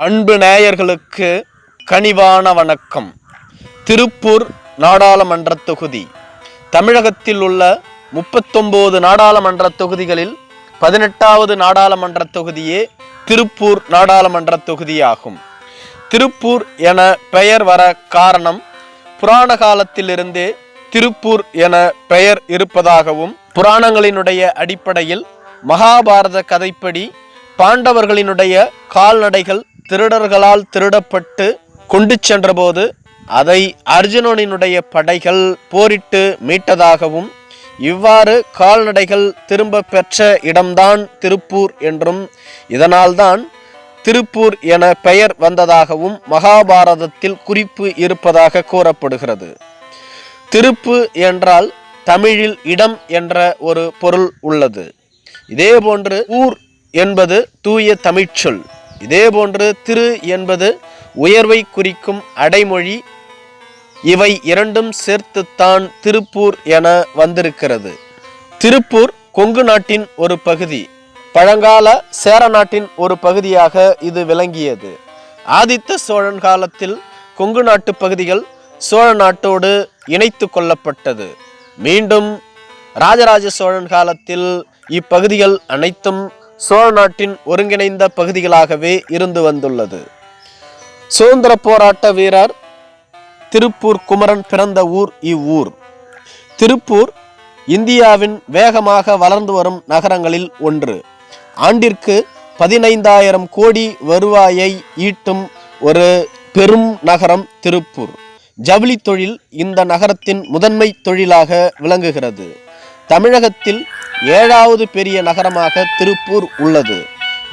அன்பு நேயர்களுக்கு கனிவான வணக்கம். திருப்பூர் நாடாளுமன்ற தொகுதி தமிழகத்தில் உள்ள 39 நாடாளுமன்ற தொகுதிகளில் 18வது நாடாளுமன்ற தொகுதியே திருப்பூர் நாடாளுமன்ற தொகுதியாகும். திருப்பூர் என பெயர் வர காரணம் புராண காலத்திலிருந்தே திருப்பூர் என பெயர் இருப்பதாகவும், புராணங்களினுடைய அடிப்படையில் மகாபாரத கதைப்படி பாண்டவர்களினுடைய கால்நடைகள் திருடர்களால் திருடப்பட்டு கொண்டு சென்றபோது அதை அர்ஜுனனினுடைய படைகள் போரிட்டு மீட்டதாகவும், இவ்வாறு கால்நடைகள் திரும்ப பெற்ற இடம்தான் திருப்பூர் என்றும், இதனால்தான் திருப்பூர் என பெயர் வந்ததாகவும் மகாபாரதத்தில் குறிப்பு இருப்பதாக கூறப்படுகிறது. திருப்பு என்றால் தமிழில் இடம் என்ற ஒரு பொருள் உள்ளது. இதேபோன்று ஊர் என்பது தூய தமிழ்ச்சொல். இதேபோன்று திரு என்பது உயர்வை குறிக்கும் அடைமொழி. இவை இரண்டும் சேர்த்துத்தான் திருப்பூர் என வந்திருக்கிறது. திருப்பூர் கொங்கு நாட்டின் ஒரு பகுதி, பழங்கால சேர நாட்டின் ஒரு பகுதியாக இது விளங்கியது. ஆதித்த சோழன் காலத்தில் கொங்கு நாட்டு பகுதிகள் சோழ நாட்டோடு இணைத்து கொள்ளப்பட்டது. மீண்டும் ராஜராஜ சோழன் காலத்தில் இப்பகுதிகள் அனைத்தும் சோழ நாட்டின் ஒருங்கிணைந்த பகுதிகளாகவே இருந்து வந்துள்ளது. சுதந்திர போராட்ட வீரர் திருப்பூர் குமரன் பிறந்த ஊர் இவ்வூர். திருப்பூர் இந்தியாவின் வேகமாக வளர்ந்து வரும் நகரங்களில் ஒன்று. ஆண்டிற்கு 15,000 கோடி வருவாயை ஈட்டும் ஒரு பெரும் நகரம் திருப்பூர். ஜவுளி தொழில் இந்த நகரத்தின் முதன்மை தொழிலாக விளங்குகிறது. தமிழகத்தில் 7வது பெரிய நகரமாக திருப்பூர் உள்ளது.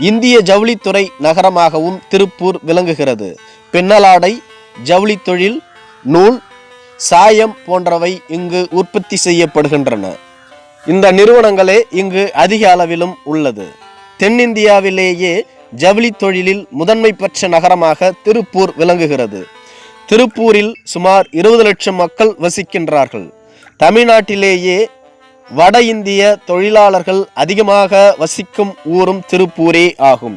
இந்திய ஜவுளித்துறை நகரமாகவும் திருப்பூர் விளங்குகிறது. பின்னலாடை, ஜவுளி தொழில், நூல், சாயம் போன்றவை இங்கு உற்பத்தி செய்யப்படுகின்றன. இந்த நிறுவனங்களே இங்கு அதிக அளவிலும் உள்ளது. தென்னிந்தியாவிலேயே ஜவுளி தொழிலில் முதன்மை பெற்ற நகரமாக திருப்பூர் விளங்குகிறது. திருப்பூரில் சுமார் 20 லட்சம் மக்கள் வசிக்கின்றார்கள். தமிழ்நாட்டிலேயே வட இந்திய தொழிலாளர்கள் அதிகமாக வசிக்கும் ஊரும் திருப்பூரே ஆகும்.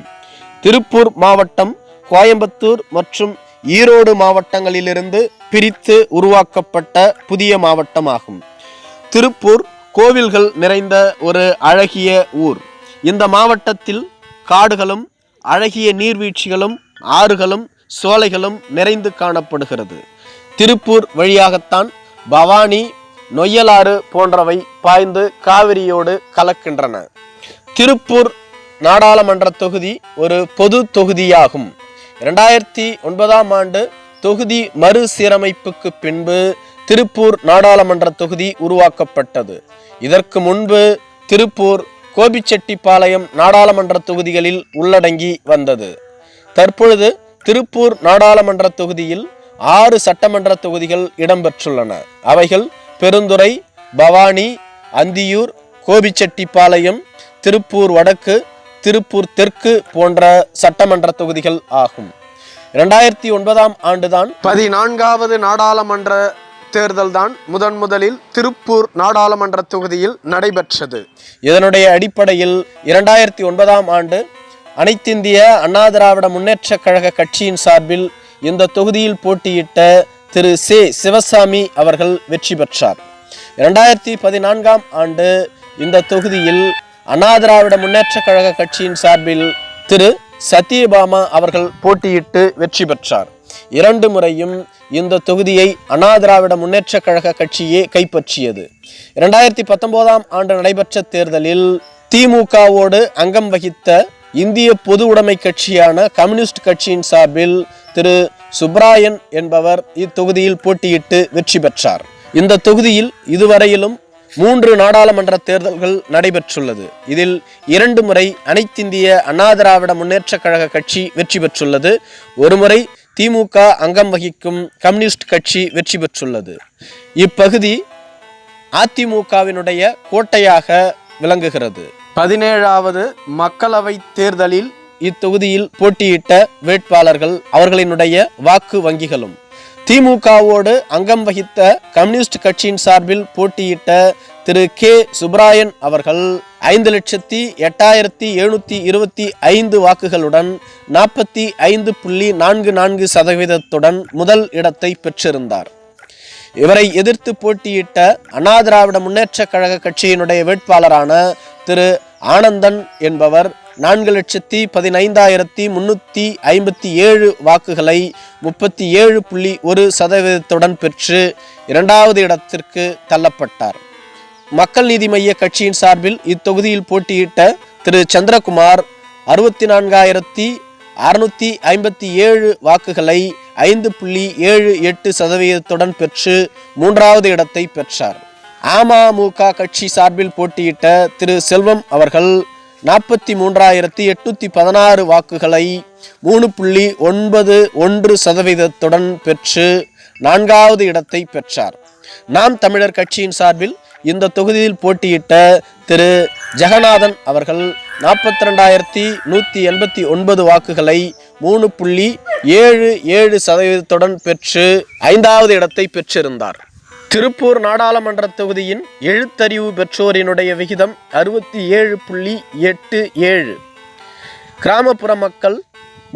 திருப்பூர் மாவட்டம் கோயம்புத்தூர் மற்றும் ஈரோடு மாவட்டங்களிலிருந்து பிரித்து உருவாக்கப்பட்ட புதிய மாவட்டமாகும். திருப்பூர் கோவில்கள் நிறைந்த ஒரு அழகிய ஊர். இந்த மாவட்டத்தில் காடுகளும் அழகிய நீர்வீழ்ச்சிகளும் ஆறுகளும் சோலைகளும் நிறைந்து காணப்படுகிறது. திருப்பூர் வழியாகத்தான் பவானி, நொய்யலாறு போன்றவை பாய்ந்து காவிரியோடு கலக்கின்றன. திருப்பூர் நாடாளுமன்ற தொகுதி ஒரு பொது தொகுதியாகும். 2009ஆம் ஆண்டு தொகுதி மறுசீரமைப்புக்கு பின்பு திருப்பூர் நாடாளுமன்ற தொகுதி உருவாக்கப்பட்டது. இதற்கு முன்பு திருப்பூர் கோபிச்செட்டிப்பாளையம் நாடாளுமன்ற தொகுதிகளில் உள்ளடங்கி வந்தது. தற்பொழுது திருப்பூர் நாடாளுமன்ற தொகுதியில் 6 சட்டமன்ற தொகுதிகள் இடம்பெற்றுள்ளன. அவைகள் பெருந்துறை, பவானி, அந்தியூர், கோபிச்செட்டிப்பாளையம், திருப்பூர் வடக்கு, திருப்பூர் தெற்கு போன்ற சட்டமன்ற தொகுதிகள் ஆகும். 2009ஆம் ஆண்டுதான் 14வது நாடாளுமன்ற தேர்தல் தான் முதலில் திருப்பூர் நாடாளுமன்ற தொகுதியில் நடைபெற்றது. இதனுடைய அடிப்படையில் 2009ஆம் ஆண்டு அனைத்திந்திய அண்ணா திராவிட முன்னேற்ற கழக கட்சியின் சார்பில் இந்த தொகுதியில் போட்டியிட்ட திரு சே சிவசாமி அவர்கள் வெற்றி பெற்றார். 2014ஆம் ஆண்டு இந்த தொகுதியில் அண்ணா திராவிட முன்னேற்ற கழக கட்சியின் சார்பில் திரு சத்யபாமா அவர்கள் போட்டியிட்டு வெற்றி பெற்றார். 2 முறையும் இந்த தொகுதியை அண்ணா திராவிட முன்னேற்ற கழக கட்சியே கைப்பற்றியது. 2019ஆம் ஆண்டு நடைபெற்ற தேர்தலில் திமுகவோடு அங்கம் வகித்த இந்திய பொது உடைமை கட்சியான கம்யூனிஸ்ட் கட்சியின் சார்பில் திரு சுப்ராயன் என்பவர் இத்தொகுதியில் போட்டியிட்டு வெற்றி பெற்றார். இந்த தொகுதியில் இதுவரையிலும் 3 நாடாளுமன்ற தேர்தல்கள் நடைபெற்றுள்ளது. இதில் 2 முறை அனைத்திந்திய அண்ணா திராவிட முன்னேற்ற கழக கட்சி வெற்றி பெற்றுள்ளது. 1 முறை திமுக அங்கம் வகிக்கும் கம்யூனிஸ்ட் கட்சி வெற்றி பெற்றுள்ளது. இப்பகுதி அதிமுகவினுடைய கோட்டையாக விளங்குகிறது. 17வது மக்களவை தேர்தலில் இத்தொகுதியில் போட்டியிட்ட வேட்பாளர்கள் அவர்களினுடைய வாக்கு வங்கிகளும் திமுகவோடு அங்கம் வகித்த கம்யூனிஸ்ட் கட்சியின் சார்பில் போட்டியிட்ட திரு கே சுப்ராயன் அவர்கள் 5,08,725 வாக்குகளுடன் 45.44% முதல் இடத்தை பெற்றிருந்தார். இவரை எதிர்த்து போட்டியிட்ட அண்ணா திராவிட முன்னேற்ற கழக கட்சியினுடைய வேட்பாளரான திரு ஆனந்தன் என்பவர் 4,15,357 வாக்குகளை 37.1% பெற்று இரண்டாவது இடத்திற்கு தள்ளப்பட்டார். மக்கள் நீதி மய்ய கட்சியின் சார்பில் இத்தொகுதியில் போட்டியிட்ட திரு சந்திரகுமார் 64,657 வாக்குகளை 5.78% பெற்று மூன்றாவது இடத்தை பெற்றார். அமமுக கட்சி சார்பில் போட்டியிட்ட திரு செல்வம் அவர்கள் 43,816 வாக்குகளை 3.91% பெற்று நான்காவது இடத்தை பெற்றார். நாம் தமிழர் கட்சியின் சார்பில் இந்த தொகுதியில் போட்டியிட்ட திரு ஜெகநாதன் அவர்கள் 42,189 வாக்குகளை 3.77% பெற்று ஐந்தாவது இடத்தை பெற்றிருந்தார். திருப்பூர் நாடாளுமன்ற தொகுதியின் எழுத்தறிவு பெற்றோரினுடைய விகிதம் 67.87. கிராமப்புற மக்கள்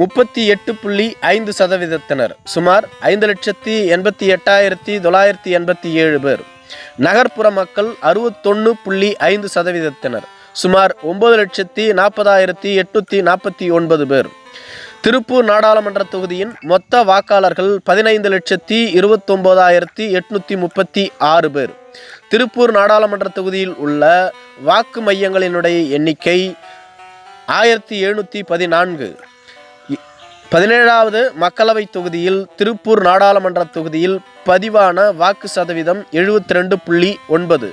38.5%, சுமார் 5,88,987 பேர். நகர்ப்புற மக்கள் 61.5%, சுமார் 9,40,849 பேர். திருப்பூர் நாடாளுமன்ற தொகுதியின் மொத்த வாக்காளர்கள் 15,29,836 பேர். திருப்பூர் நாடாளுமன்ற தொகுதியில் உள்ள வாக்கு மையங்களினுடைய எண்ணிக்கை 1714. 17வது மக்களவை தொகுதியில் திருப்பூர் நாடாளுமன்ற தொகுதியில் பதிவான வாக்கு சதவீதம் 72.9.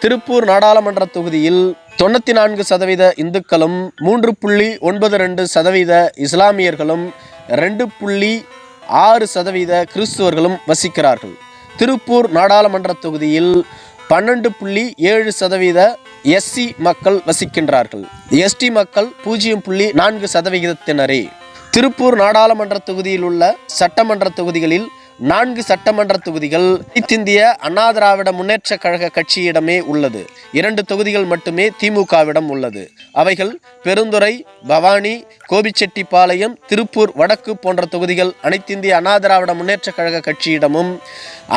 திருப்பூர் நாடாளுமன்ற தொகுதியில் 94% இந்துக்களும் 3.92% இஸ்லாமியர்களும் 2.6% கிறிஸ்துவர்களும் வசிக்கிறார்கள். திருப்பூர் நாடாளுமன்ற தொகுதியில் 12.7% எஸ்சி மக்கள் வசிக்கின்றார்கள். எஸ்டி மக்கள் 0.4%. திருப்பூர் நாடாளுமன்ற தொகுதியில் உள்ள சட்டமன்ற தொகுதிகளில் 4 சட்டமன்ற தொகுதிகள் அனைத்திந்திய அண்ணா திராவிட முன்னேற்ற கழக கட்சியிடமே உள்ளது. 2 தொகுதிகள் மட்டுமே திமுகவிடம் உள்ளது. அவைகள் பெருந்துறை, பவானி, கோபிச்செட்டிப்பாளையம், திருப்பூர் வடக்கு போன்ற தொகுதிகள் அனைத்திந்திய அண்ணா திராவிட முன்னேற்ற கழக கட்சியிடமும்,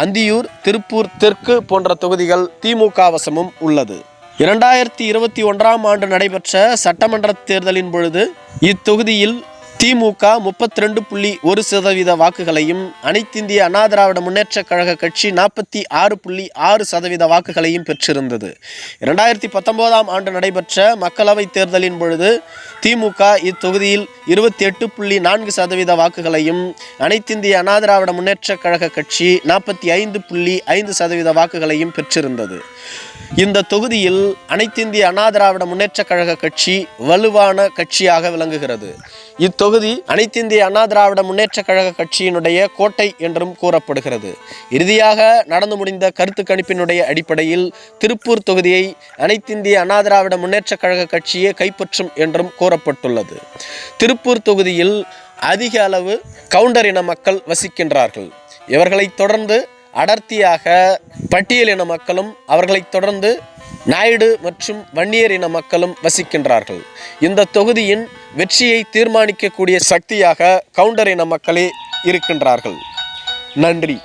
அந்தியூர், திருப்பூர் தெற்கு போன்ற தொகுதிகள் திமுக வசமும் உள்ளது. 2021ஆம் ஆண்டு நடைபெற்ற சட்டமன்ற தேர்தலின் பொழுது இத்தொகுதியில் திமுக 32.1% வாக்குகளையும், அனைத்திந்திய அண்ணா திராவிட முன்னேற்ற கழக கட்சி 46.6% வாக்குகளையும் பெற்றிருந்தது. 2019ஆம் ஆண்டு நடைபெற்ற மக்களவை தேர்தலின் பொழுது திமுக இத்தொகுதியில் 28.4% வாக்குகளையும், அனைத்திந்திய அண்ணா திராவிட முன்னேற்ற கழக கட்சி 45.5% வாக்குகளையும் பெற்றிருந்தது. இந்த தொகுதியில் அனைத்திந்திய அண்ணா திராவிட முன்னேற்ற கழக கட்சி வலுவான கட்சியாக விளங்குகிறது. இத்தொகுதி அனைத்திந்திய அண்ணா திராவிட முன்னேற்ற கழக கட்சியினுடைய கோட்டை என்றும் கூறப்படுகிறது. இறுதியாக நடந்து முடிந்த கருத்து கணிப்பினுடைய அடிப்படையில் திருப்பூர் தொகுதியை அனைத்திந்திய அண்ணா திராவிட முன்னேற்ற கழக கட்சியே கைப்பற்றும் என்றும் கூறப்பட்டுள்ளது. திருப்பூர் தொகுதியில் அதிக அளவு கவுண்டர் இன மக்கள் வசிக்கின்றார்கள். இவர்களை தொடர்ந்து அடர்த்தியாக பட்டியல் இன மக்களும், அவர்களைத் தொடர்ந்து நாயுடு மற்றும் வன்னியர் இன மக்களும் வசிக்கின்றார்கள். இந்த தொகுதியின் வெற்றியை தீர்மானிக்கக்கூடிய சக்தியாக கவுண்டர் இன மக்களே இருக்கின்றார்கள். நன்றி.